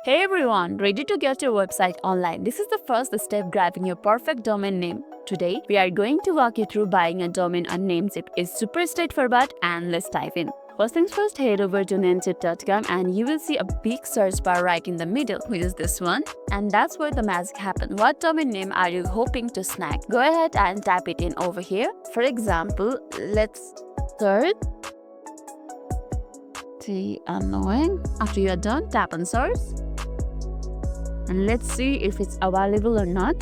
Hey everyone, ready to get your website online? This is the first step grabbing your perfect domain name. Today, we are going to walk you through buying a domain on NameCheap. It's super straightforward and let's dive in. First things first, head over to NameCheap.com and you will see a big search bar right in the middle, which is this one. And that's where the magic happens. What domain name are you hoping to snag? Go ahead and tap it in over here. For example, let's search the unknowing. After you are done, tap on source. And let's see if it's available or not.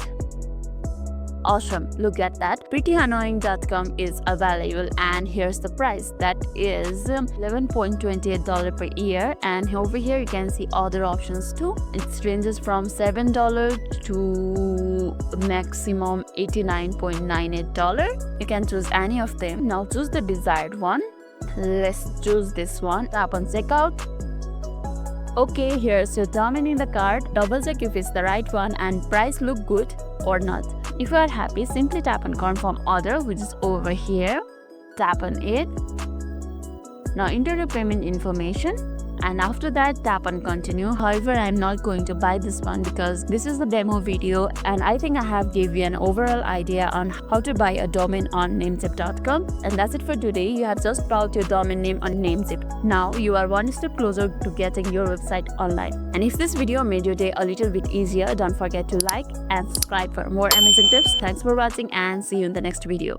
Awesome, look at that. Prettyunknowing.com is available and here's the price. That is $11.28 per year, and over here you can see other options too. It ranges from $7 to maximum $89.98. You can choose any of them. Now choose the desired one. Let's choose this one. Tap on checkout. Okay, here's your domain in the cart. Double check if it's the right one and price look good or not. If you are happy, simply tap on confirm order, which is over here. Tap on it. Now enter your payment information and after that tap on continue. However, I'm not going to buy this one because this is the demo video and I think I have gave you an overall idea on how to buy a domain on NameCheap.com. And that's it for today. You have just bought your domain name on NameCheap. Now you are one step closer to getting your website online. And if this video made your day a little bit easier, don't forget to like and subscribe for more amazing tips. Thanks for watching and see you in the next video.